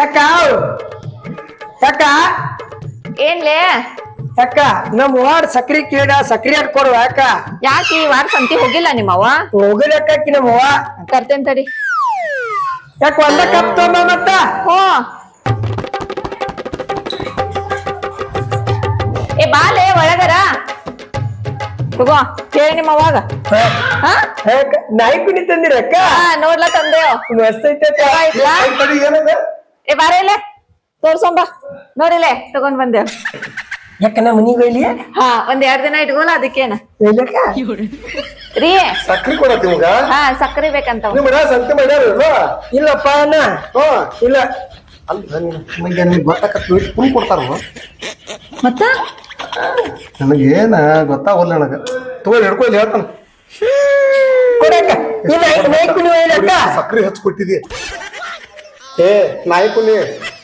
ಯಾಕ ಯಾಕ ಏನ್ಲೇ ಯಾಕ ನಮ್ ವಾರ್ಡ್ ಸಕ್ರಿ ಕೀಡ ಸಕ್ರಿ ಹಾಕೊಡುವ ಯಾಕ ಯಾಕೆ ಈ ವಾರ ಸಂತಿ ಹೋಗಿಲ್ಲ ನಿಮ್ಮವ್ವ ಹೋಗಲಕ್ಕಾಕಿ ನಮ್ಮವ್ವ ತರ್ತೇನ್ ತಡಿ ಯಾಕ ಒಂದ ಕಪ್ ತೊಂಬ ಮತ್ತ ಹೋ ಏ ಬಾಲೆ ಒಳಗರ ತಗೋ ಕೇಳಿ ನಿಮ್ಮವ್ವಾಗ ಹಾ ನಾಯಿ ಕುಣಿ ತಂದಿರ ಅಕ್ಕ ನೋಡ್ಲಾ ತಂದೇವ್ ಮಸ್ತ್ ಐತೆ ಆಯ್ತಾ ಏ ಬಾರ ಇಲ್ಲೇ ತೋರ್ಸೊಂಬ ನೋಡಿಲೆ ತಗೊಂಡ್ ಬಂದೇವ್ ಯಾಕ ನಮ್ಮ ಮನಿಗೆ ಹೋಯ್ಲಿ ಹಾ ಒಂದ್ 2 ದಿನ ಇಟ್ಕೋಲ್ಲ ಅದಕ್ಕೇನ ರೀ ಸಕ್ರಿ ಕೊಡತ್ತಿ ಮಗ ಹಾ ಸಕ್ಕರೆ ಬೇಕಂತ ನಿಮ್ ಮನ್ಯಾಗ ಸಂತೆ ಮಾಡ್ಯಾರ ಇಲ್ಲಪ್ಪ ಅಣ್ಣ ಇಲ್ಲ ನನಗೆ ಗೊತ್ತಾಕತ್ ಕುಣ್ ಕೊಡ್ತಾರ ಮತ್ತ ನನಗೇನ ಗೊತ್ತಾಗಲ್ಲ ನನಗ ತಗೊಳ್ಳಿ ಹಿಡ್ಕೊಳ್ಳಿ ಹೇಳ್ತಾನ ಕೊಡಕ್ಕ ಇಲ್ಲ ನಾಯಿ ಕುಣಿ ಹೋಯ್ಲಕ್ಕ ಸಕ್ರಿ ಹಚ್ಚಿ ಕೊಟ್ಟಿದಿ ಏ ನಾಯಿ ಕುಣಿ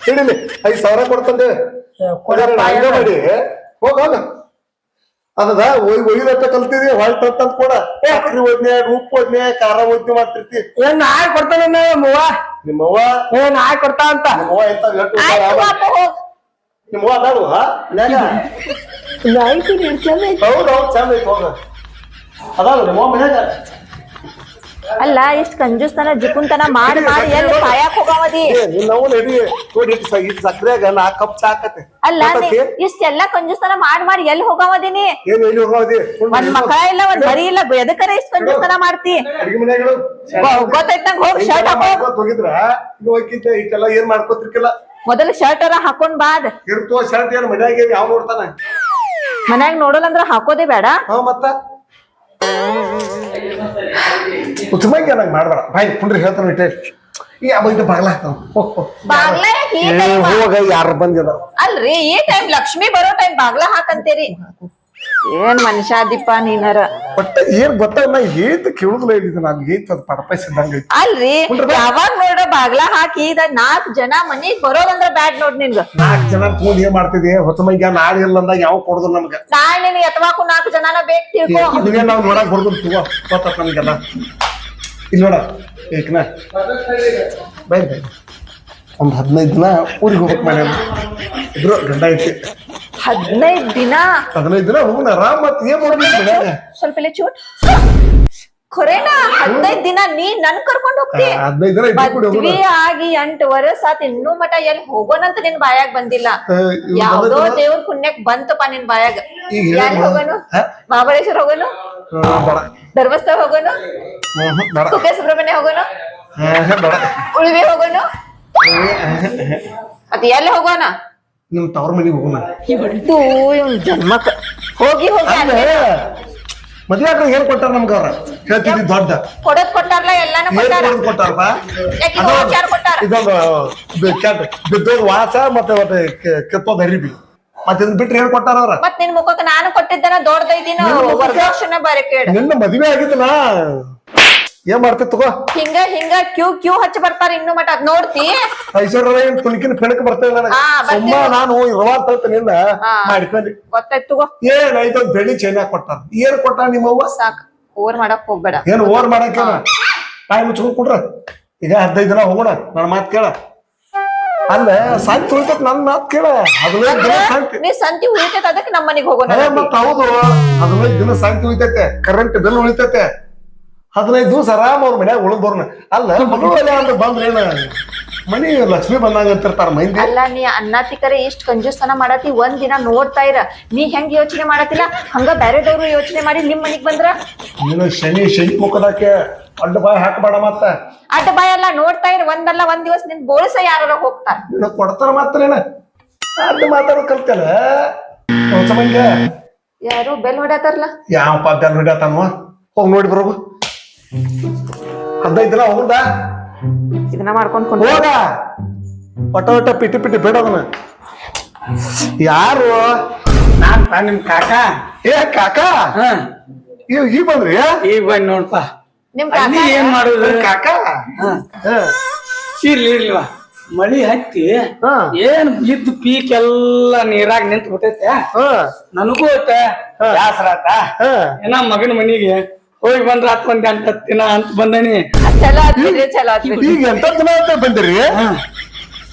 ಹಿಡಿಲಿ 5,000 ಕೊಡ್ತಂದೆ ಹಂಗ ಮಾಡಿ ಹೋಗ ಅದದ ಒಯ್ದಟ್ಟ ಕಲ್ತಿದಿ ಹೊಳ್ ತಂತ ಕೊಡ ಸಕ್ರಿ ಒದ್ನೆ ಉಪ್ಪು ಒದ್ನೆ ಖಾರ ಒದ್ನೆ ಮಾಡ್ತಿರ್ತಿ ಏನ್ ನಾಯಿ ಕೊಡ್ತಾನ ನಮ್ಮವ್ವ ನಿಮ್ಮವ್ವ ಏ ನಾಯಿ ಕೊಡ್ತಾ ಅಂತ ನಿಮ್ಮವ್ವ ಎಂತ ಆಯ್ತು ಅಪ್ಪ ಹೋಗ್ ನಿಮ್ಮವ್ವ ಅದಾಳು ನಾಯಿ ಕುಣಿ ಚಂದ ಐತಿ ಹೌದು ಚಂದ ಐತಿ ಹೋಗ ಅದಾಳು ನಿಮ್ಮವ್ವ ಮನ್ಯಾಗ ಅಲ್ಲ ಇಷ್ಟ ಕಂಜೂಸ್ತನ ಜಿಕುಂತನ ಮಾಡಿ ಮಾಡಿ ಎಲ್ಲಿ ಕಾಯಕ್ ಹೋಗಾವದಿ ನಾವು ನಡಿ ನೋಡಿ ಸಕ್ರಿಯಾಗ 4 ಕಪ್ ಚಾ ಹಾಕತ್ತೆ ಅಲ್ಲ ಇಷ್ಟೆಲ್ಲಾ ಕಂಜೂಸ್ತನ ಮಾಡಿ ಮಾಡಿ ಎಲ್ಲಿ ಹೋಗಾವದಿನಿ ಏನ್ ಎಲ್ಲಿ ಹೋಗೋದಿ ಒಂದ್ ಮಕ್ಕಳ ಇಲ್ಲ ಒಂದ್ ಬರಿ ಇಲ್ಲ ಎದಕ್ಕರ ಇಷ್ಟ ಕಂಜೂಸ್ತನ ಮಾಡ್ತಿ ಅಡಿಗೆ ಮನೆಗಳು ಗೊತ್ತಾಯ್ತ ನಂಗ್ ಹೋಗ್ ಶರ್ಟ್ ಹಾಕೋ ಹೋಗಿದ್ರ ಹೋಗಿದ್ದ ಇಟ್ಟೆಲ್ಲ ಏನ್ ಮಾಡ್ಕೋತಿರ್ಕಿಲ್ಲ ಮೊದಲು ಶರ್ಟ್ ಅರ ಹಾಕೊಂಡ್ ಬಾದ್ ಇರ್ತೋ ಶರ್ಟ್ ಏನ್ ಮನ್ಯಾಗ ಯಾವ ನೋಡ್ತಾನ ಮನ್ಯಾಗ ನೋಡಲ್ಲ ಅಂದ್ರ ಹಾಕೋದೇ ಬೇಡ ಹಾ ಮತ್ತ ಉತ್ತಮಂಗೆ ನಂಗೆ ಮಾಡ್ಬೇಡ ಬಾಯ್ ಕುಂಡ್ರಿ ಹೇಳ್ತಾನ ಇಟ್ಟೆ ಈ ಅಬ್ಬ ಬಾಗ್ಲ ಹಾಕ್ತಾನ ಬಾಗ್ಲ ಹೋಗ ಯಾರು ಬಂದಿಲ್ಲ ಅಲ್ರಿ ಈ ಟೈಮ್ ಲಕ್ಷ್ಮಿ ಬರೋ ಟೈಮ್ ಬಾಗ್ಲ ಹಾಕಂತೀರಿ ಏನ್ ಮನುಷ್ಯ ದೀಪ ನೀನರ ಬಟ್ ಏನ್ ಗೊತ್ತಾಗ ನಾ ಏತ್ ಕೇಳುದಿಲ್ಲ ಹೇಳಿದ ನಾನು ಏತ್ ಅದು ಪಡಪೈಸಿದಂಗ ಐತಿ ಅಲ್ರಿ ಯಾವಾಗ ನೋಡ್ರ ಬಾಗ್ಲ ಹಾಕಿ 4 ಜನ ಮನಿಗ್ ಬರೋದಂದ್ರ ಬ್ಯಾಡ್ ನೋಡ್ ನಿನ್ಗ 4 ಜನ ಕೂಡಿ ಏನ್ ಮಾಡ್ತಿದ್ವಿ ಹೊಸ ಮೈಗ ನಾಳೆ ಇಲ್ಲ ಅಂದಾಗ ಯಾವ ಕೊಡುದು ನಮ್ಗ ನಾಳೆ ನಿನ್ ಎತ್ತವಾಕು 4 ಜನನ ಬೇಕ್ ತಿಳ್ಕೊ ಇದನ್ನೇ ನಾವ್ ನೋಡಕ್ ಬರ್ದು ತಗೋ ಗೊತ್ತ ನನಗೆಲ್ಲ ಇಲ್ಲಿ ನೋಡ ಏಕನ ಬೈ ಬೈ ಒಂದ್ 15 ದಿನ ಊರಿಗೆ ಹೋಗ್ಬೇಕು ಮನೆ ಇದ್ರು ಗಂಡ ಐತಿ 15 ದಿನ 15 ದಿನ ಹೋಗೋಣ ಆರಾಮ್ ಮತ್ ಏನ್ ಮಾಡ್ಬೇಕು ಮನ್ಯಾಗ ಸ್ವಲ್ಪ ಇಲ್ಲಿ ಚೂಟ್ ಖರೇನಾ 15 ದಿನ ನೀ ನನ್ ಕರ್ಕೊಂಡ್ ಹೋಗ್ತಿ 15 ದಿನ ಇದ್ದು ಕೂಡಿ ಹೋಗೋಣ ಮದ್ವಿ ಆಗಿ 8 ವರ್ಷ ಆತ್ ಇನ್ನೂ ಮಟ ಎಲ್ಲಿ ಹೋಗೋಣಂತ ನಿನ್ ಬಾಯಾಗ ಬಂದಿಲ್ಲ ಯಾವ್ದೋ ದೇವ್ರ ಪುಣ್ಯಕ್ ಬಂತಪ್ಪ ನಿನ್ ಬಾಯಾಗ ಎಲ್ಲಿ ಹೋಗೋನು ಮಹಾಬಳೇಶ್ವರ ಹೋಗೋನು ಧರ್ಮಸ್ಥಳ ಹೋಗೋನು ಕುಕ್ಕೆ ಸುಬ್ರಹ್ಮಣ್ಯ ಹೋಗೋನು ಉಳಿವಿ ಹೋಗೋನು ಅದ್ ಎಲ್ಲಿ ಹೋಗೋಣ ನಿಮ್ ತವ್ರ ಮನಿಗೆ ಹೋಗೋಣ ಜನ್ಮಕ್ ಹೋಗಿ ಹೋಗಿ ಮದ್ವೆ ಆಗ ಏನ್ ಕೊಟ್ಟಾರ ನಮ್ಗ ಅವ್ರ ಹೇಳ್ತಿದ್ದಿ ದೊಡ್ಡ ಕೊಡೋದ್ ಕೊಟ್ಟಾರ್ಲ ಎಲ್ಲಾನು ಏನ್ ಕೊಟ್ಟಾರಪ್ಪ ಕೊಟ್ಟಾರ ಇದೊಂದು ಬಿದ್ದೋದ್ ವಾಸ ಮತ್ತೆ ಕೆತ್ತೋದ್ ಅರಿಬಿ ಮತ್ತೆ ಇದನ್ ಬಿಟ್ರೆ ಏನ್ ಕೊಟ್ಟಾರ ಅವ್ರ ಮತ್ ನಿನ್ ಮುಖಕ್ಕೆ ನಾನು ಕೊಟ್ಟಿದ್ದನ ದೊಡ್ಡದೈದಿನ ವರದಕ್ಷಿಣೆ ಬಾರಿ ಕೇಳಿ ನಿನ್ನ ಮದ್ವೆ ಆಗಿದ್ದನ ಏನ್ ಮಾಡ್ತಿ ತಗೋ ಹಿಂಗ ಕ್ಯೂ ಹಚ್ಚಿ ಬರ್ತಾರ ಇನ್ನು ಮಟ ಅದ್ ನೋಡ್ತಿ ಐಶ್ವರ್ಯ ಏನ್ ತುಣಕಿನ ಪೆಣಕ್ ಬರ್ತೇವೆ ನನಗ ಸುಮ್ಮ ನಾನು ಇರುವ ನಿನ್ನ ಮಾಡ್ಕೊಂಡಿ ಗೊತ್ತಾಯ್ತು ತಗೋ ಏನ್ ಐದೊಂದ್ ಬೆಳ್ಳಿ ಚೈನಾ ಕೊಟ್ಟಾರ ಏನ್ ಕೊಟ್ಟಾರ ನಿಮ್ಮವ್ವ ಸಾಕ್ ಓವರ್ ಮಾಡಕ್ ಹೋಗ್ಬೇಡ ಏನ್ ಓವರ್ ಮಾಡಕ್ಕೇನ ಬಾಯಿ ಮುಚ್ಕೊಂಡ್ ಕೊಡ್ರ ಈಗ 15 ದಿನ ಹೋಗೋಣ ನನ್ನ ಮಾತ್ ಕೇಳ ಅಲ್ಲ ಸಂತಿ ಉಳಿತತ್ ನನ್ ಮಾತ್ ಕೇಳ 15 ದಿನ ಸಂತಿ ನೀ ಸಂತಿ ಉಳಿತೈತೆ ಅದಕ್ಕೆ ನಮ್ಮ ಮನೆಗ್ ಹೋಗೋಣ ಮತ್ ಹೌದು 15 ದಿನ ಸಂತಿ ಉಳಿತೈತೆ ಕರೆಂಟ್ ಬಿಲ್ ಉಳಿತೈತೆ 15 ದಿವಸ ಆರಾಮ್ ಅವ್ರ ಮನ್ಯಾಗ ಉಳಿದ್ ಬರ್ನ ಅಲ್ಲ ಮಗಳು ಅಂತ ಬಂದ್ರ ಏನ ಮನಿ ಲಕ್ಷ್ಮಿ ಬಂದಂಗ ಅಂತಿರ್ತಾರ ಮಂದಿ ಅಲ್ಲ ನೀ ಅನ್ನತಿಕರೆ ಇಷ್ಟ ಕಂಜೂಸ್ತನ ಮಾಡತಿ ಒಂದ್ ದಿನ ನೋಡ್ತಾ ಇರ ನೀ ಹೆಂಗ್ ಯೋಚನೆ ಮಾಡತಿಲ್ಲ ಹಂಗ ಬ್ಯಾರೆದವ್ರು ಯೋಚನೆ ಮಾಡಿ ನಿಮ್ ಮನಿಗ್ ಬಂದ್ರ ನೀನು ಶನಿ ಮುಖದಕ್ಕೆ ಅಡ್ಡ ಬಾಯಿ ಹಾಕಬೇಡ ಮತ್ತ ಅಡ್ಡ ಬಾಯ್ ಅಲ್ಲ ನೋಡ್ತಾ ಇರ ಒಂದಲ್ಲ ಒಂದ್ ದಿವಸ ನಿನ್ ಬೋಳ್ಸ ಯಾರ ಹೋಗ್ತಾರ ನೀನು ಕೊಡ್ತಾರ ಮಾತ್ರೇನ ಅಡ್ಡ ಮಾತಾಡೋ ಕಲ್ತಲ್ಲ ಹೊಸ ಮಂಗೆ ಯಾರು ಬೆಲ್ ಹೊಡ್ಯಾತಾರಲ್ಲ ಯಾವ ಪಾದ್ಯಾಲ್ ಹೊಡ್ಯಾತಾನವ ಹೋಗ್ ನೋಡಿ ಬರೋಗು 15 ದಿನ ಹೋಗುದ ಇದನ್ನ ಮಾಡ್ಕೊಂಡ್ ಹೋಗ ಒಟ್ಟ ಪಿಟಿ ಬಿಡೋದನ್ನ ಯಾರು ನಾನ್ ನಿಮ್ ಕಾಕ ಏ ಕಾಕ ಈ ಬಂದ್ರಿ ಈಗ ಬಂದ್ ನೋಡ್ಪ ನಿಮ್ ಅಲ್ಲಿ ಏನ್ ಮಾಡುದು ಕಾಕ ಇರ್ಲಿಲ್ವಾ ಮಳಿ ಹತ್ತಿ ಏನ್ ಇದ್ದ ಪೀಕ್ ಎಲ್ಲಾ ನೀರಾಗ ನಿಂತ ಬಿಟ್ಟೈತೆ ನನಗೂ ಐತೆ ಬ್ಯಾಸರಾತ ಏನ ಮಗನ ಮನಿಗೆ ಹೋಗಿ ಬಂದ್ರ 10 ದಿನ ಅಂತ ಬಂದನಿ ಚಲೋ ಆತ್ಬಿಡ್ರಿ ಚಲೋ ಆತ್ಬಿಡ್ರಿ ಈಗ ಎಂತ ದಿನ ಅಂತ ಬಂದಿರಿ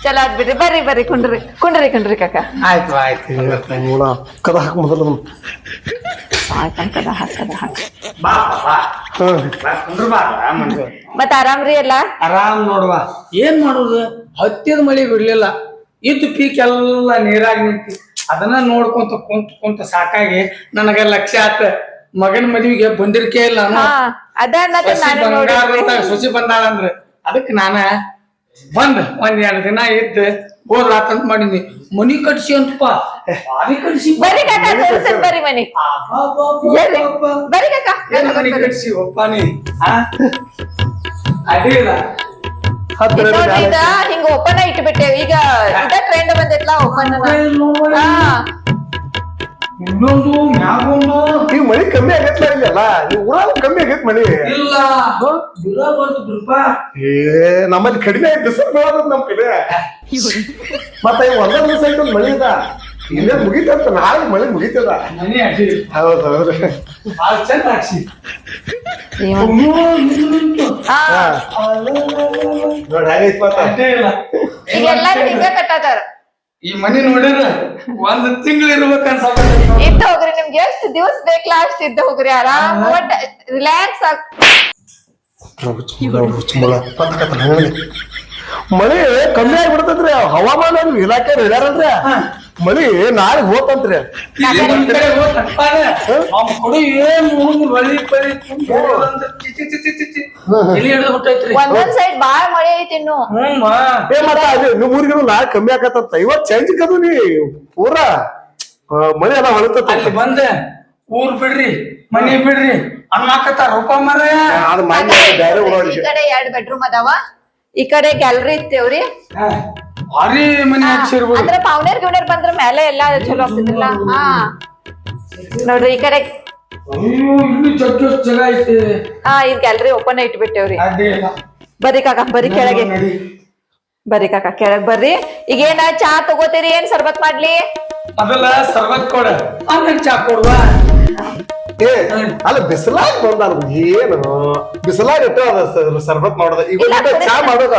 ಚಲೋ ಆತ್ ಬಿಡ್ರಿ ಬರ್ರಿ ಕುಂಡ್ರಿ ಕಾಕ ಆಯ್ತು ಆಯ್ತು ನೋಡ ಕದ ಹಾಕ್ ಮೊದಲು ಕದ ಹಾಕ್ ಬಾ ಬಾ ಕುಂದ್ರ ಬಾ ಮತ್ ಆರಾಮ್ರಿ ಎಲ್ಲ ಆರಾಮ್ ನೋಡುವ ಏನ್ ಮಾಡುದು ಹತ್ತಿದ ಮಳಿ ಬಿಡ್ಲಿಲ್ಲ ಇದ್ದು ಪೀಕ್ ಎಲ್ಲ ನೀರಾಗಿ ನಿಂತಿ ಅದನ್ನ ನೋಡ್ಕೊಂತ ಕುಂತ ಸಾಕಾಗಿ ನನಗ ಲಕ್ಷ್ಯ ಆತ ಮಗನ ಮದ್ವಿಗೆ ಬಂದಿರ್ಕೆ ಇಲ್ಲ ಸೊಸಿ ಬಂದಾಳಂದ್ರ ಅದಕ್ಕೆ ನಾನ ಒಂದ್ 2 ದಿನ ಇದ್ದು ಹೋದ್ರಾತಂತ ಮಾಡಿದ್ನಿ ಮನಿ ಕಟ್ಸಿ ಅಂತಪ್ಪ ಬಾರಿ ಕಟ್ಸಿ ಬರ್ರಿ ಕಾಕ ತೋರಿಸ್ತೀನಿ ಬರ್ರಿ ಮನಿ ಬರ್ರಿ ಕಾಕ ಏನ್ ಮನಿ ಕಟ್ಸಿ ಒಪ್ಪ ನೀ ಅಡ್ಡಿಲ್ಲ ಇದ ಹಿಂಗ ಓಪನ್ ಇಟ್ಬಿಟ್ಟೇವ್ ಈಗ ಇದ ಟ್ರೆಂಡ್ ಬಂದೈತ್ಲಾ ಓಪನ್ ಇನ್ನೊಂದು ಮ್ಯಾಗೊಂದು ಈಗ ಮಳಿ ಕಮ್ಮಿ ಆಗೈತ್ಲ ಇಲ್ಲಲ್ಲ ನೀವು ಊರಾಗ ಕಮ್ಮಿ ಆಗೈತ್ ಮಳಿ ಇಲ್ಲ ನಮ್ಮಲ್ಲಿ ಕಡಿಮೆ ಆಯ್ತು ಬಿಸಿಲು ಬೀಳೋದ್ ನಮ್ ಕಡೆ ಮತ್ತ ಈಗ ಒಂದೇ ದಿವಸ ಆಯ್ತು ಮಳಿ ಇದ ಇಲ್ಲೇ ಮುಗಿತಂತ ನಾಳೆ ಮಳಿ ಮುಗಿತದ ಮನೆ ಅಡ್ಡಿ ಹೌದೌದು ಭಾಳ ಚಂದ ಹಾಕ್ಸಿ ನೋಡಿ ಹೇಗೈತ್ ಮತ್ತ ಅಡ್ಡೇ ಇಲ್ಲ ಈಗ ಎಲ್ಲಾರು ಹಿಂಗ ಕಟ್ಟತಾರ ಈ ಮನಿ ನೋಡಿದ್ರ 1 ತಿಂಗಳು ಇರ್ಬೇಕು ಅನ್ಸಕ ಇದ್ದ ಹೋಗ್ರಿ ನಿಮ್ಗೆ ಎಷ್ಟು ದಿವಸ ಬೇಕಲ್ಲ ಅಷ್ಟು ಇದ್ದ ಹೋಗ್ರಿ ಆರಾಮ್ ರಿಲ್ಯಾಕ್ಸ್ ಆಗ್ ಮಳಿ ಕಮ್ಮಿ ಆಗ್ಬಿಡ್ತದ್ರಿ ಹವಾಮಾನ ಇಲಾಖೆ ಹೇಳ್ಯಾರಲ್ರಿ ಮಳಿ ನಾಳೆ ಹೋತಂತ್ರಿ ಕೊಡು ಏನ್ ಹೊಳಿ ಪಳಿ ಎಲ್ಲಿ ಹಿಡಿದು ಬಿಟ್ಟೈತ್ರಿ ಒಂದೊಂದ್ ಸೈಡ್ ಬಾಳ ಮಳೆ ಐತಿ ಇನ್ನು ಮತ್ತ ಅದು ನಿಮ್ ಊರಿಗೂ ನಾಳೆ ಕಮ್ಮಿ ಆಕತ್ತ ಇವತ್ ಚೇಂಜ್ ಕದು ನೀ ಪೂರಾ ಮಳಿ ಎಲ್ಲ ಹೊಳತತ್ತ ಅಲ್ಲಿ ಬಂದ ಊರ್ ಬಿಡ್ರಿ ಮನಿ ಬಿಡ್ರಿ ಅನ್ನಾಕತ್ತಾರ ರೂಪ ಮರ ಈ ಕಡೆ 2 ಬೆಡ್ರೂಮ್ ಅದಾವ ಈ ಕಡೆ ಗ್ಯಾಲರಿ ಇತ್ತೇವ್ರಿ ಭಾರಿ ಮನಿ ಹಾಕ್ಸಿರ್ಬೋದು ಅಂದ್ರೆ ಪಾವ್ನೇರ್ ಗಿವ್ನೇರ್ ಬಂದ್ರ ಮೇಲೆ ಎಲ್ಲಾ ಚಲೋ ಆಗ್ತಿದ್ರಲ್ಲ ನೋಡ್ರಿ ಈ ಕಡೆ ಇಲ್ಲಿ ಜಾಗ ಐತಿ ಇದ್ ಗ್ಯಾಲರಿ ಓಪನ್ ಇಟ್ಬಿಟ್ಟೇವ್ರಿ ಅಡ್ಡಿ ಇಲ್ಲ ಬರ್ರಿ ಕಾಕ ಬರ್ರಿ ಕೆಳಗೆ ಬರ್ರಿ ಕಾಕ ಕೆಳಗ್ ಬರ್ರಿ ಈಗೇನ ಚಾ ತಗೋತೀರಿ ಏನ್ ಸರ್ಬತ್ ಮಾಡ್ಲಿ ಮೊದಲ ಸರ್ಬತ್ ಕೊಡ ಆಮೇಲೆ ಚಾ ಕೊಡುವ ಅಲ್ಲ ಬಿಸಿಲಾಗ ಬಂದಾನ ಏನು ಬಿಸಿಲಾಗ ಇಟ್ಟ ಅದ ಸರ್ಬತ್ ಮಾಡೋದ ಈಗ ಚಾ ಮಾಡೋದ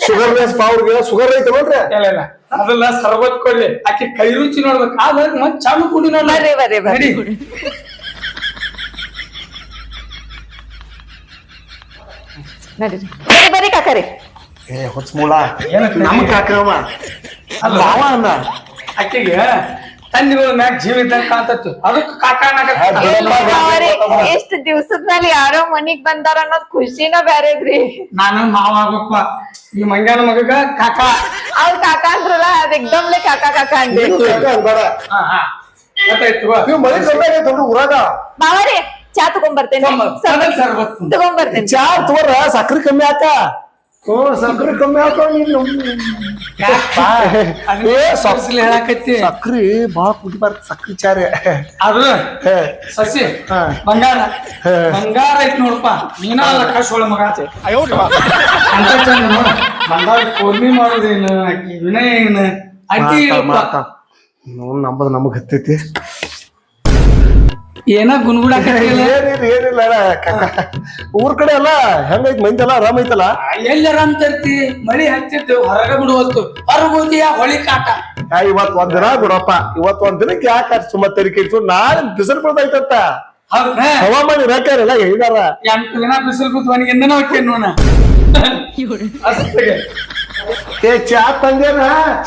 ಶುಗರ್ ಲೆಸ್ ಪವರ್ಗೆ ಶುಗರ್ ಐತೆ ನೋಡ್ರಿ ಇಲ್ಲ ಮೊದಲ ಸರ್ಬತ್ ಕೊಡ್ಲಿ ಆಕೆ ಕೈ ರುಚಿ ನೋಡ್ಬೇಕು ಆಮೇಲೆ ಮತ್ ಚಾನು ಕುಡಿ ಬರ್ರಿ ಬರ್ರಿ ಬರ್ರಿ ನಡೀರಿ ಬರ್ರಿ ಬರ್ರಿ ಕಾಕರಿ ಹೊಚ್ಚ ಮೂಳ ನಮ್ ಕಾಕ್ರವ ಅಲ್ಲ ಅವ ಅನ್ನ ಆಕೆಗೆ ತಂದಿಗಳ ಮ್ಯಾಗ ಜೀವ ಇದ್ದಂಗ ಕಾಂತತ್ತು ಅದಕ್ಕೆ ಕಾಕ ಎಷ್ಟ್ ದಿವ್ಸದ ಮೇಲೆ ಯಾರೋ ಮನಿಗ್ ಬಂದಾರ ಅನ್ನೋದ್ ಖುಷಿನ ಬ್ಯಾರೇದ್ರಿ ನಾನು ಮಾವ ಆಗ್ಬೇಕಪ್ಪ ಈ ಮಂಗ್ಯಾನ ಮಗಗ ಕಾಕ ಅವ್ರ ಕಾಕ ಅಂದ್ರಲ್ಲ ಅದ್ ಎಕ್ದಮ್ಲೆ ಕಾಕ ಕಾಕ ಅಂದ್ರಿ ನೀವು ಮಳಿ ಕಮ್ಮಿ ಆಗೈತೆ ಊರಾಗ ಮಾವರಿ ಚಾ ತಗೊಂಡ್ಬರ್ತೇನೆ ತಗೊಂಡ್ಬರ್ತೇನೆ ಚಾ ತಗೋರ ಸಕ್ರಿ ಕಮ್ಮಿ ಆಕ ಸಕ್ರಿ ಕಮ್ಮಿ ಆಕ ನೀನು ಹೇಳಕತ್ತಿ ಸಕ್ರಿ ಬಾಳ ಕುಡಿಬಾರ್ದು ಸಕ್ರಿ ಚಾರೆ ಅದು ಸಸಿ ಬಂಗಾರ ಬಂಗಾರ ಐತಿ ನೋಡಪ್ಪ ನೀನ ಲಕ್ಕಶೋಳ ಮಗ ಅಂತ ಚಂದ ನೋಡ ಬಂಗಾರ ಕೋರ್ಮಿ ಮಾಡೋದೇನು ಅಕ್ಕಿ ವಿನಯ ಏನು ಅಕ್ಕಿ ನಂಬದ್ ನಮಗ್ ಹತ್ತೈತಿ ಏನ ಗುನ್ಗುಡ ಏನಿಲ್ಲ ಊರ್ ಕಡೆ ಅಲ್ಲ ಹೆಂಗೈತಿ ಮಂದಿ ಎಲ್ಲ ಆರಾಮ ಐತಲ್ಲ ಎಲ್ಲಾರ ತರ್ತಿ ಮಳಿ ಹತ್ತಿತ್ತು ಹೊರಗ ಬಿಡುವತ್ತು ಹೊರಗೋದಿಯ ಹೊಳಿ ಕಾಟ ಇವತ್ ಒಂದ್ ದಿನ ಬಿಡಪ್ಪ ಇವತ್ ಒಂದ್ ದಿನಕ್ಕೆ ಯಾಕೆ ಸುಮ್ಮ ತೆರಿಗೆ ಇಟ್ಟು ನಾಳೆ ಬಿಸಿಲು ಬೀಳ್ತೈತಂತ ಹವಾಮಾನ ಇಲಾಖೆಲ್ಲ ಹೇಳಿದಾರ 8 ದಿನ ಬಿಸಿಲು ಬಿದ್ದು ಅವನಿಗೆ ಹೋಗ್ತೇನೆ ನೋಡ ಚಾ ತಂದೇನ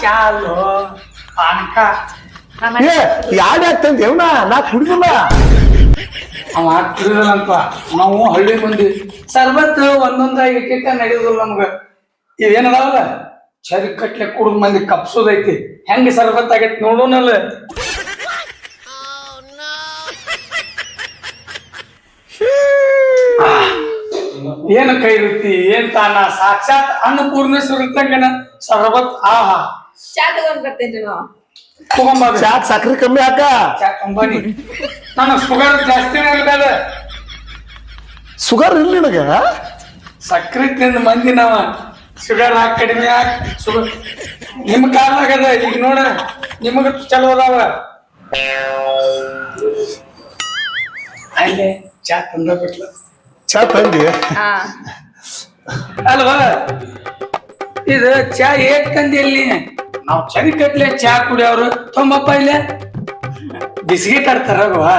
ಚಾಲು ಪಾನಕ ಯಾಡ್ ಆಗ್ತಂತ ಏವ್ನ ನಾ ಕುಡಿದಿಲ್ಲ ಅವ ಕುಡಿದಲ್ಲಂತ ನಾವು ಹಳ್ಳಿ ಮಂದಿ ಸರ್ಬತ್ ಒಂದೊಂದಾಗಿ ಇಟ್ಟಿಟ್ಟ ನಡೆಯುದಿಲ್ಲ ನಮ್ಗ ಇವೇನದಾವಲ್ಲ ಚರಿ ಕಟ್ಲೆ ಕುಡಿದ್ ಮಂದಿ ಕಪ್ಸೋದೈತಿ ಹೆಂಗ ಸರ್ಬತ್ ಆಗೈತಿ ನೋಡೋನಲ್ಲ ಏನ್ ಕೈ ರೀತಿ ಏನ್ ತಾನ ಸಾಕ್ಷಾತ್ ಅನ್ನಪೂರ್ಣೇಶ್ವರ ಇರ್ತಂಗನ ಸರ್ಬತ್ ಆಹಾ ಚಾ ತಗೊಂಡ್ ಬರ್ತೇನ್ರಿ ನಾವು ಚಾ ಸಕ್ರಿ ಕಮ್ಮಿ ಹಾಕ ಕಂಬನಿ ನಾನು ಶುಗರ್ ಜಾಸ್ತಿ ಇರ್ಬೇಡ ಶುಗರ್ ಇಲ್ಲ ನಿನಗ ಸಕ್ರಿ ತಿಂದ ಮಂದಿ ನಾವ ಶುಗರ್ ಹಾಕಿ ಕಡಿಮೆ ಹಾಕಿ ಶುಗರ್ ನಿಮ್ ಕಾಲಾಗದ ಈಗ ನೋಡ ನಿಮಗ ಚಲೋ ಅದಾವ ಅಲ್ಲೇ ಚಾ ತಂದ ಬಿಟ್ಲ ಚಾ ತಂದಿ ಅಲ್ವಾ ಇದು ಚಾ ಏಟ್ ತಂದಿಲ್ಲಿ ನಾವ್ ಚರಿ ಕಟ್ಲೆ ಚಾ ಕುಡಿಯವ್ರು ತೊಂಬಪ್ಪ ಇಲ್ಲೇ ಬಿಸ್ಕಿಟ್ ಆಡ್ತಾರಲ್ವಾ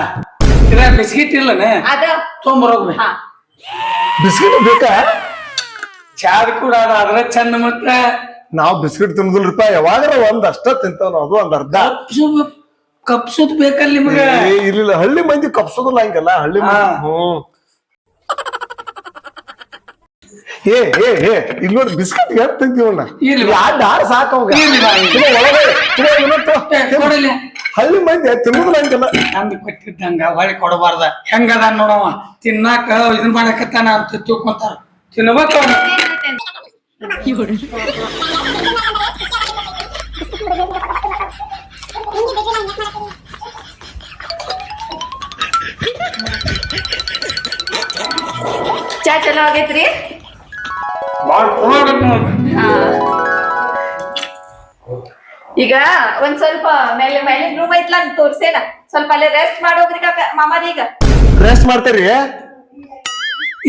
ಇದ ಬಿಸ್ಕಿಟ್ ಇಲ್ಲನೆ ಅದ ತೊಂಬರೋಗ್ರಿ ಹಾ ಬಿಸ್ಕಿಟ್ ಬೇಕಾ ಚಾದ್ ಕೂಡ ಅದ್ರ ಚಂದ ಮತ್ತ ನಾವ್ ಬಿಸ್ಕಿಟ್ ತಿನ್ನುದಿಲ್ರಿಪ್ಪ ಯಾವಾಗಾರ ಒಂದ್ ಅಷ್ಟ ತಿಂತಾವ ನಾವು ಅದು ಒಂದ್ ಅರ್ಧ ಕಪ್ಸುದ್ ಬೇಕಲ್ಲ ನಿಮ್ಗೆ ಇಲ್ಲ ಹಳ್ಳಿ ಮಂದಿ ಕಪ್ಸೋದಿಲ್ಲ ಹಂಗಲ್ಲ ಹಳ್ಳಿ ಮಂದಿ ಏ ಏ ಏ ಇಲ್ಲಿ ನೋಡಿ ಬಿಸ್ಕಿಟ್ ಯಾರು ತಿಂತೀವಣ್ಣ ಯಾರು ಸಾಕವಾಗ ಹಳ್ಳಿ ಮಂದಿ ತಿನ್ನುದಿಲ್ಲ ಹಂಗಲ್ಲ ನಮ್ದು ಕೊಟ್ಟಿದ್ದಂಗ ಹೊಳಿ ಕೊಡಬಾರ್ದ ಹೆಂಗದ ನೋಡವ ತಿನ್ನಾಕ ಇದನ್ ಮಾಡಕತ್ತಾನ ಅಂತ ತಿಳ್ಕೊಂತಾರ ತಿನ್ಬೇಕ ಚಾ ಚಲೋ ಆಗೈತ್ರಿ ಹಾ ಈಗ ಒಂದ್ ಸ್ವಲ್ಪ ಮೇಲೆ ಮೇಲಿನ ರೂಮ್ ಐತ್ಲಾ ತೋರ್ಸೇನ ಸ್ವಲ್ಪ ಅಲ್ಲೇ ರೆಸ್ಟ್ ಮಾಡೋಗ್ರಿ ಮಾಮಾರಿ ಈಗ ರೆಸ್ಟ್ ಮಾಡ್ತೇರಿ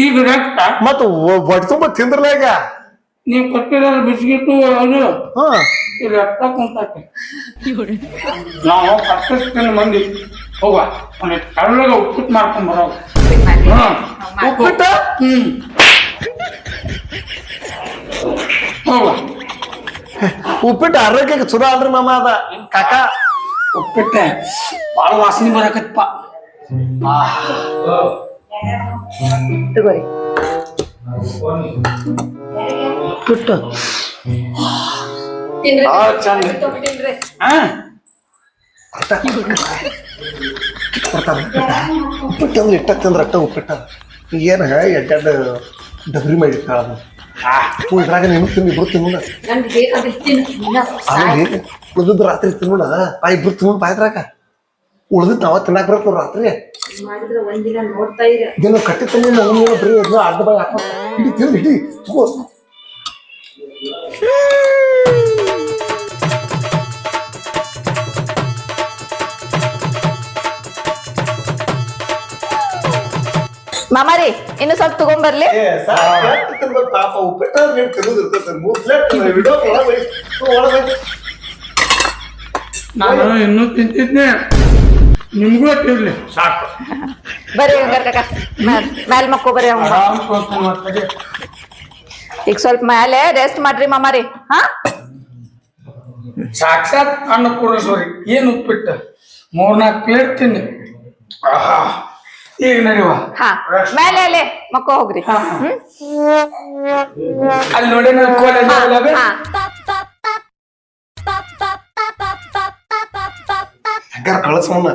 ಈಗ ರಕ್ತ ಮತ್ತ ಹೊಟ್ಟೆ ತುಂಬ ತಿಂದ್ರಲ್ಲ ಈಗ ನೀವ್ ಕೊಟ್ಟಿರೋ ಬಿಸ್ಕಿಟ್ಟು ಅದು ಹಾ ಈ ರಕ್ತ ಕುಂತೈತಿ ನಾವು ಕಟ್ಟಿಸ್ತೀನಿ ಮಂದಿ ಹೋಗ ಕಳ್ಳಗ ಉಪ್ಪಿಟ್ಟು ಮಾಡ್ಕೊಂಡ್ ಬರೋ ಉಪ್ಪಿಟ್ಟು ಹೋಗ ಉಪ್ಪಿಟ್ಟು ಆರೋಗ್ಯಕ್ಕೆ ಚಲೋ ಅಲ್ರಿ ಮಾಮ ಅದ ಕಾಕ ಉಪ್ಪಿಟ್ಟೆ ಬಾಳ ವಾಸನೆ ಬರಕತ್ತಪ್ಪ ತಗೋರಿ ಉಪ್ಪಿಟ್ಟು ತಿನ್ರಿ ಭಾಳ ಚಂದ ತಿನ್ರಿ ಉಪ್ಪಿಟ್ಟು ಅಂದ್ರೆ ಇಟ್ಟ ತಿಂದ್ರ ಅಟ್ಟ ಉಪ್ಪಿಟ್ಟ ಏನ ಎಡ್ಡೆಡ್ ಡಬ್ರಿ ಮಾಡಿರ್ತಾಳ ಇದ್ರಾಗ ನೀನು ತಿಂದು ಇಬ್ರು ತಿನ್ನೋಣ ನನ್ಗೆ ಬೇಕಾಗಿತ್ತು ಆಮೇಲೆ ಉಳಿದ್ ರಾತ್ರಿ ತಿನ್ನೋಣ ಇಬ್ರು ತಿನ್ನೋಣ ಪಾಯ್ದ್ರಾಗ ಉಳ್ದಿದ್ ನಾವ ತಿನ್ನಾಕ ಬರ್ತೇವ್ ರಾತ್ರಿ ಮಾಡಿದ್ರೆ ಒಂದಿನ ನೋಡ್ತಾ ಇರ ಇದನ್ನ ಕಟ್ಟಿ ತಂದಿ ನಾವು ಬರೀ ಅಡ್ಡ ಬಾಯಿ ಹಾಕೋ ಹಿಡಿ ತಿಂದು ಹಿಡಿ ತಗೋ ಮಾಮಾರಿ ಇನ್ನು ಸ್ವಲ್ಪ ತಗೊಂಬರ್ಲಿ ಪಾಪ ಉಪ್ಪಿಟ್ಟ ನೀನು ತಿನ್ನೋದಿರ್ತೈತೆ 3 ಪ್ಲೇಟ್ ವಿಡಿಯೋ ಒಳಗೆ ನಾನು ಇನ್ನೂ ತಿಂತಿದ್ನೆ ನಿಮ್ಗೂ ತಿನ್ಲಿ ಸಾಕು ಬರ್ರಿ ಕಾಕ ಮ್ಯಾಲ್ ಮಕ್ಕೋ ಬರ್ರಿ ಆರಾಮ್ ಕೂತ್ಕೊಂಡ್ ಮತ್ತೆ ಈಗ ಸ್ವಲ್ಪ ಮ್ಯಾಲೆ ರೆಸ್ಟ್ ಮಾಡ್ರಿ ಮಾಮಾರಿ ಹಾ ಸಾಕ್ಷಾತ್ ಅನ್ನಪೂರ್ಣೇಶ್ವರಿ ಏನ್ ಉಪ್ಪಿಟ್ಟು 3-4 ಪ್ಲೇಟ್ ತಿನ್ನಿ ಈಗ ನಡೆಯುವ ಹಾ ಮೇಲೆ ಅಲ್ಲೇ ಮಕ್ಕೋ ಹೋಗ್ರಿ ಅಲ್ಲಿ ನೋಡಿ ಕಳಸೋಣ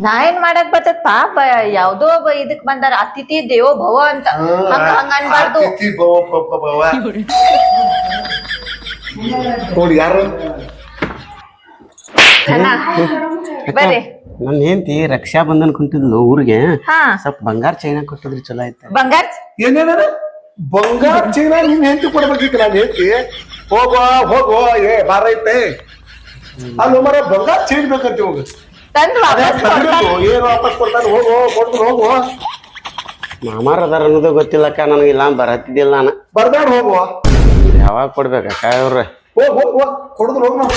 ನಾ ಏನ್ ಮಾಡಕ್ ಬರ್ತದ ಪಾಪ ಯಾವ್ದೋ ಇದಕ್ ಬಂದಾರ ಅತಿಥಿ ದೇವೋ ಭವ ಅಂತ ಹಂಗ ಅನ್ಬಾರ್ದು ನೋಡಿ ಯಾರು ಬರ್ರಿ ನನ್ ಹೆಂಡತಿ ರಕ್ಷಾ ಬಂಧನ್ ಕುಂತಿದ್ಲು ಊರಿಗೆ ಹಾ ಸ್ವಲ್ಪ ಬಂಗಾರ ಚೈನಾ ಕೊಟ್ಟಿದ್ರಿ ಚಲೋ ಆಯ್ತ ಬಂಗಾರ ಏನೇನ ಬಂಗಾರ ಚೀನಾ ನಿನ್ ಹೆಂಡತಿ ಕೊಡ್ಬೇಕಿತ್ತು ನಾನು ಹೇಳ್ತಿ ಹೋಗೋ ಏ ಬಾರ ಐತೆ ಅಲ್ಲಿ ಮರ ಬಂಗಾರ ಚೈನ್ ಬೇಕಂತ ಹೋಗ ತಂದ್ ವಾಪಸ್ ಕೊಡ್ತಾರ. ಏನ್ ವಾಪಸ್ ಕೊಡ್ತಾನೆ ಹೋಗೋ ಕೊಡ್ತಾನೆ ಹೋಗು ಮಾಮಾರ ಅದಾರ ಅನ್ನೋದು ಗೊತ್ತಿಲ್ಲಕ್ಕ ನನಗಿಲ್ಲ ಬರತ್ತಿದ್ದಿಲ್ಲ ನಾನು ಬರ್ಬೇಡ ಹೋಗುವ ಯಾವಾಗ ಕೊಡ್ಬೇಕಕ್ಕ ಅವ್ರ ಹೋಗ್ ಕೊಡುದು ಹೋಗ್ ನಾವು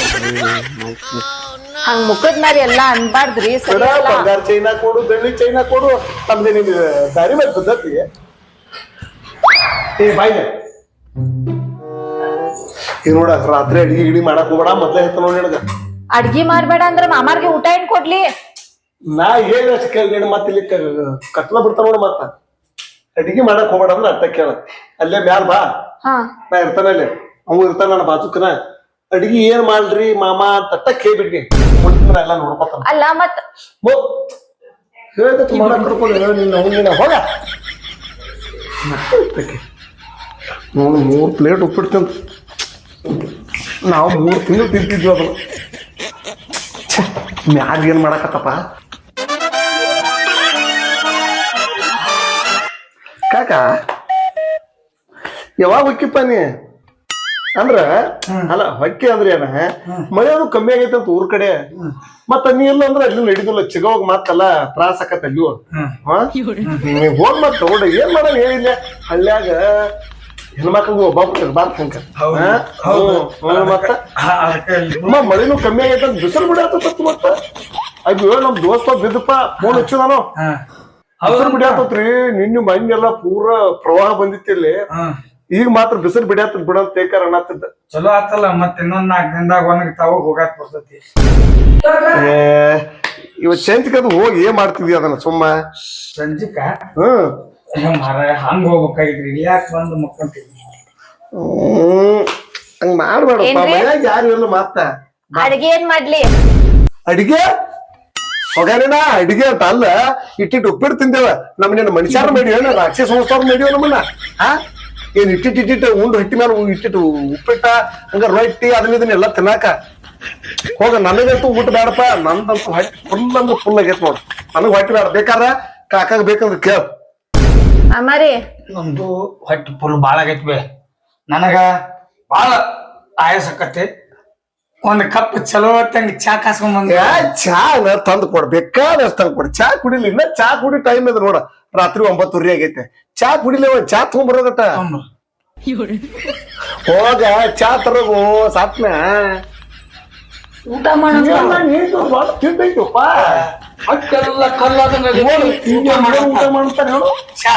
ಹಂಗ ಮುಖದ ಮೇಲೆ ಎಲ್ಲಾ ಅನ್ಬಾರ್ದ್ರಿ ಸರಿ ಅಲ್ಲ. ಬಂಗಾರ ಚೈನಾ ಕೊಡು ಬೆಳ್ಳಿ ಚೈನಾ ಕೊಡು ನಮ್ಗೆ ನಿಮ್ಗೆ ದಾರಿ ಮೇಲೆ ಬಿದ್ದತಿ ಏ ಬಾಯ್ಲೆ ಈಗ ನೋಡ ರಾತ್ರಿ ಅಡಿಗೆ ಗಿಡಿ ಮಾಡಕ್ ಹೋಗ್ಬೇಡ ಮೊದ್ಲೇ ಹೇಳ್ತ ನೋಡಿ ನನಗ ಅಡ್ಗಿ ಮಾಡ್ಬೇಡ ಅಂದ್ರ ಮಾಮಾರ್ಗೆ ಊಟ ಏನ್ ಕೊಡ್ಲಿ ನಾ ಏನ್ ಅಷ್ಟು ಕೇಳಿ ಮತ್ತೆ ಇಲ್ಲಿ ಕತ್ಲ ಬಿಡ್ತಾನ ನೋಡ ಮತ್ತ ಅಡಿಗೆ ಮಾಡಕ್ ಹೋಗ್ಬೇಡ ಅಂದ್ರೆ ಅರ್ಥ ಕೇಳ ಅಲ್ಲೇ ಮ್ಯಾಲ್ ಬಾ ಹಾ ನಾ ಇರ್ತಾನ ಅಲ್ಲಿ ಅವ್ ಇರ್ತಾನ ನನ್ನ ಬಾಜುಕನ ಅಡಿಗೆ ಏನ್ ಮಾಡ್ರಿ ಮಾಮ ಅಂತ ಕೇಳ್ಬಿಡ್ನಿ ಮುಂದಿನ ಎಲ್ಲ ನೋಡ್ಕೊತಾನ ಅಲ್ಲ ಮತ್ ಹೇಳ್ದಕ್ಕೆ ಮಾಡಕ್ ಕರ್ಕೊಂಡು ನಿನ್ನ ಅವನಿನ ಹೋಗ ನೋಡು 3 ಪ್ಲೇಟ್ ಉಪ್ಪಿಡ್ತಂತ ನಾವು 3 ತಿಂಗಳು ತಿಂತಿದ್ವಿ ಅದನ್ನ ಮ್ಯಾಗ ಏನ್ ಮಾಡಕತ್ತಪ್ಪ ಕಾಕ ಯಾವಾಗ ಹೊಕ್ಕಿಪ್ಪ ನೀ ಅಂದ್ರ ಅಲ್ಲ ಹೊಕ್ಕಿ ಅಂದ್ರೆ ಏನ ಮಳೆ ಅದು ಕಮ್ಮಿ ಆಗೈತೆ ಅಂತ ಊರ್ ಕಡೆ ಮತ್ತ ನೀ ಇಲ್ಲ ಅಂದ್ರೆ ಅಲ್ಲಿ ನಡಿದಿಲ್ಲ ಚಿಗವಾಗ ಮಾತಲ್ಲ ತ್ರಾಸ ಆಕತ್ತ ಅಲ್ಲಿ ಹೋಗ್ ಮತ್ ತಗೊಂಡ ಏನ್ ಮಾಡ ಹೇಳಿಲ್ಲ ಹಳ್ಳ್ಯಾಗ ಹೆಣ್ಮಕ್ಳಿಗೆ ಒಬ್ಬೊಬ್ರು ಇರ್ಬಾರ್ದು ಹಂಗ ಮತ್ತ ಮಳಿನೂ ಕಮ್ಮಿ ಆಗೈತೆ ಬಿಸಿಲು ಬಿಡಾತತ್ ಮತ್ತ ಅಯ್ಯೋ ನಮ್ ದೋಸ್ತ ಬಿದ್ದಪ್ಪ ಫೋನ್ ಹಚ್ಚು ನಾನು ಬಿಸಿಲು ಬಿಡಾತತ್ರಿ ನಿನ್ನೆ ಮೈನೆಲ್ಲ ಪೂರ ಪ್ರವಾಹ ಬಂದಿತ್ತಿಲ್ಲಿ ಈಗ ಮಾತ್ರ ಬಿಸಿಲು ಬಿಡಾತದ್ ಬಿಡಂತ ತೇಕಾರ ಅನ್ನತ್ತಿದ್ದ ಚಲೋ ಆತಲ್ಲ ಮತ್ ಇನ್ನೊಂದ್ 4 ದಿನದಾಗ ಒಣಗ್ತಾವ ಹೋಗಾಕ್ ಬರ್ತೈತಿ ಇವತ್ ಸಂಜಿಕದು ಹೋಗಿ ಏನ್ ಮಾಡ್ತಿದ್ವಿ ಅದನ್ನ ಸುಮ್ಮ ಸಂಜಿಕ ಹಂಗ ಹೋಗ್ಬೇಕಾಗಿದ್ರಿ ಯಾಕೆ ಬಂದು ಮಕ್ಕಂತೀವಿ ಹಂಗ ಮಾಡ್ಬೇಡಪ್ಪ ಮನ್ಯಾಗ ಯಾರು ಇಲ್ಲ ಮತ್ತ ಅಡ್ಗೆ ಏನ್ ಮಾಡ್ಲಿ ಅಡಿಗೆ ಹೋಗಾನೇನ ಅಡಿಗೆ ಅಂತ ಅಲ್ಲ ಇಟ್ಟಿಟ್ಟು ಉಪ್ಪಿಟ್ಟು ತಿಂದೇವ ನಮ್ಮನ್ನ ಮನುಷ್ಯರ ಮೇಡಿಯೋ ರಾಕ್ಷಸ ಸಂಸ್ಥಾರ ಮೇಡಿಯೋ ನಮ್ಮನ್ನ ಏನ್ ಇಟ್ಟಿಟ್ಟು ಉಂಡು ಹೊಟ್ಟಿ ಮೇಲೆ ಇಟ್ಟಿಟ್ಟು ಉಪ್ಪಿಟ್ಟ ಹಂಗ ರೊಟ್ಟಿ ಅದನ್ನ ಇದನ್ನ ಎಲ್ಲ ತಿನ್ನಾಕ ಹೋಗ ನನಗಂತೂ ಊಟ ಬೇಡಪ್ಪ ನಂದಂತೂ ಹೊಟ್ಟಿ ಫುಲ್ ಅಂದ್ರೆ ಫುಲ್ ಆಗೈತ್ ನೋಡ್ ನನಗ್ ಹೊಟ್ಟಿ ಬೇಡ ಬೇಕಾದ್ರ ಕಾಕಾಗ ಬೇಕಂದ್ರೆ ಕೇಳ ಅಮ್ಮಾರಿ ನಮ್ದು ಹೊಟ್ಟಿ ಫುಲ್ ಬಾಳ ಆಗೈತಿ ಬೇ ನನಗ ಬಾಳ ಆಯಾಸಕತಿ ಒಂದ್ ಕಪ್ ಚಲೋ ತಂಗ ಚಾ ಕಾಸ್ಕೊಂಡ್ ಬಂದ ಚಾ ತಂದು ಕೊಡ್ ಬೇಕಾದಷ್ಟು ತಂದು ಕೊಡ್ ಚಾ ಕುಡಿಲಿ ಇನ್ನ ಚಾ ಕುಡಿ ಟೈಮ್ ಇದೆ ನೋಡ ರಾತ್ರಿ 9:30 ಆಗೈತೆ ಚಾ ಕುಡಿಲಿ ಚಾ ತಗೊಂಡ್ಬರೋದಟ ಹೋಗ ಚಾ ತರಗು ಸಾತ್ನ ಊಟ ತಿಂತೈತಪ್ಪ ಹೊಟ್ಟೆಲ್ಲ ಕಲ್ಲಾದಂಗ ಊಟ ಮಾಡ್ತಾನೆ ಹೇಳು ಚಾ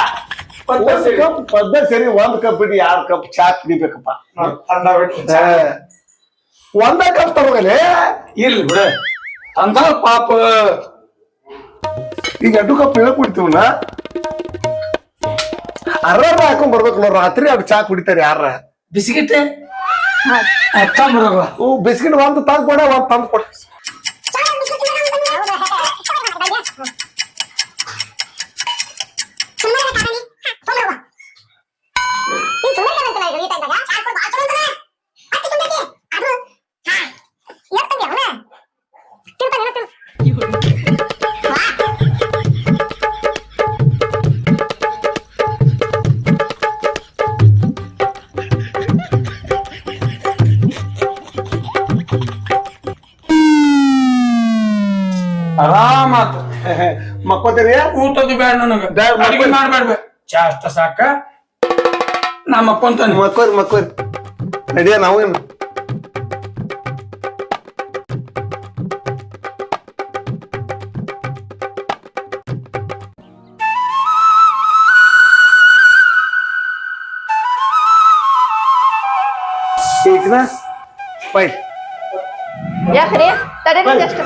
ಪದ್ಧತಿ ಸರಿ 1 ಕಪ್ ಇಡಿ 2 ಕಪ್ ಚಾ ಕುಡಿಬೇಕಪ್ಪ ಒಂದ ಕಪ್ ತಗೋಗಲೇ ಇರ್ಲಿ ಬಿಡ ಅಂದ ಪಾಪ ಈಗ 2 ಕಪ್ ಹೇಳ ಕುಡಿತೀವನ ಅರ್ರ ಹಾಕೊಂಡ್ ಬರ್ಬೇಕು ನೋಡ್ರ ರಾತ್ರಿ ಅವ್ರು ಚಾ ಕುಡಿತಾರೆ ಯಾರ ಬಿಸ್ಕಿಟ್ ಬಿಸ್ಕಿಟ್ ಒಂದ್ ತಂದ್ ಕೊಡ ಒಂದ್ ತಂದ್ ಕೊಡ ಆರಾಮ ಮಕ್ಕೋತೀರಿ ಊಟದ್ದು ಬೇಡ ನನಗ ಅಡಿಗೆ ಮಾಡ್ಬೇಡ್ಬೇ ಚಾ ಅಷ್ಟ ಸಾಕ ನಾ ಮಕ್ಕೊಂತಾನೆ ಮಕ್ಕೋರಿ ನಡಿಯ ನಾವೇನು ಈಗನ ಬೈ ಯಾಕ್ರಿ ತಡೆರಿ ಎಷ್ಟು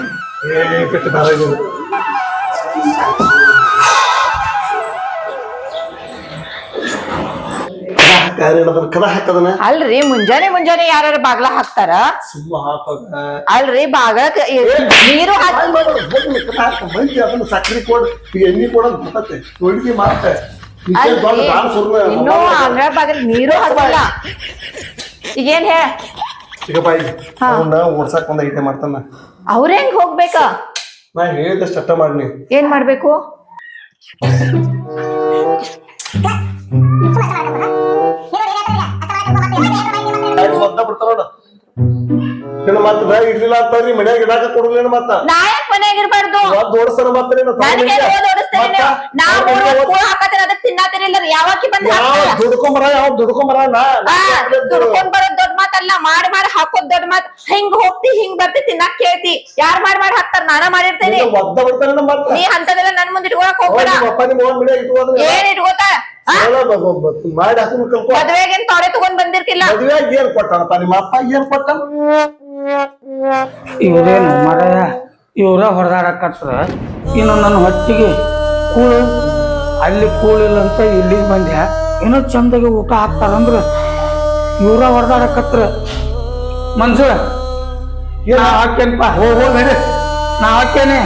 ಕದ ಹಾಕದನ ಅಲ್ರಿ ಮುಂಜಾನೆ ಯಾರು ಬಾಗ್ಲ ಹಾಕ್ತಾರ ಸುಮ್ಮ ಹಾಕದ ಅಲ್ರಿ ಬಾಗ್ಲಕ್ ನೀರು ಮಂದಿ ಅದನ್ನ ಸಕ್ರಿ ಕೊಡ್ ಎಣ್ಣಿ ಕೊಡೋದ್ ಬರ್ತತೆ ತೊಳಿಗೆ ಮಾತ ಇನ್ನೂ ಅಂಗಳ ಬಾಗಿಲ್ ನೀರು ಹಾಕಲ್ಲ ಈಗೇನ್ ಹೇ ಈಗ ಬಾಯಿ ಅವನ್ನ ಓಡ್ಸಾಕ್ ಒಂದ್ ಐಟೆ ಮಾಡ್ತಾನ ಅವ್ರ ಹೆಂಗ್ ಹೋಗ್ಬೇಕ ನಾ ಹೇಳಿದಷ್ಟು ಅಟ್ಟ ಮಾಡಿ ಏನ್ ಮಾಡ್ಬೇಕು ಬಿಡ್ತಾರ ನೋಡ ನಿನ್ನ ಮತ್ತ ಇಡ್ಲಿಲ್ಲ ಅಂತಾರ್ರಿ ಮನ್ಯಾಗ ಇಡಾಕ ಕೊಡಲಿಲ್ಲ ಮತ್ತ ನಾ ಯಾಕೆ ಮನ್ಯಾಗ ಇರ್ಬಾರ್ದು ಓಡಿಸ್ತಾರ ಮತ್ತೆ ದುಡ್ಕೊಂಬರ ಯಾವ ದುಡ್ಕೊಂಬರ ದುಡ್ಕೊಂಡ್ ಬರೋದ್ ದೊಡ್ಡ ಮಾತಲ್ಲ ಮಾಡಿ ಹಾಕೋದ್ ದೊಡ್ಡ ಮಾತ್ ಹಿಂಗ್ ಹೋಗ್ತಿ ಹಿಂಗ್ ಬರ್ತಿ ತಿನ್ನಾಕ್ ಕೇಳ್ತಿ ಯಾರ್ ಮಾಡಿ ಹಾಕ್ತಾರ ನಾನ ಮಾಡಿರ್ತೇನೆ ಒದ್ದ ಬಿಡ್ತಾರ ಮತ್ತ ನೀ ಅಂತದೆಲ್ಲ ನನ್ ಮುಂದ್ ಇಟ್ಕೊಳಕ್ ಹೋಗ್ಬೇಡ ಏನ್ ಇಟ್ಕೋತ ಮಾಡಿ ಹಾಕ ಮದ್ವೆಗೇನ್ ತೋರೆ ತಗೊಂಡ್ ಬಂದಿರ್ತಿಲ್ಲ ಮದ್ವೆಯಾಗ ಏನ್ ಕೊಟ್ಟಾನಪ್ಪ ನಿಮ್ಮ ಅಪ್ಪ ಏನ್ ಕೊಟ್ಟ ಇವ್ರೇನು ಮರಯ ಇವ್ರ ಹೊಡೆದಾಡಕತ್ರ ಇನ್ನು ನನ್ನ ಹೊಟ್ಟಿಗೆ ಕೂಳು ಅಲ್ಲಿ ಕೂಳಿಲ್ಲ ಅಂತ ಇಲ್ಲಿಗೆ ಬಂದ್ಯ ಏನೋ ಚಂದಾಗಿ ಊಟ ಹಾಕ್ತಾರಂದ್ರ ಇವ್ರ ಹೊಡೆದಾಡಕತ್ರ ಮಂಜು ನಾ ಹಾಕೇನಪ್ಪ ಹೋಗ್ ನಡಿ ನಾ ಹಾಕೇನೆ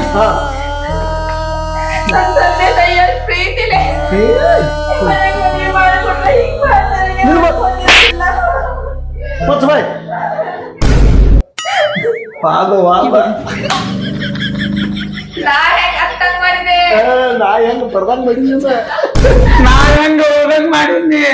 ನಾ ಹೆಂಗ್ ಬರ್ದಂಗ್ ಮಾಡಿದ್ದ ನಾ ಹೆಂಗ ಹೋದಂಗ್ ಮಾಡಿದ್ನಿ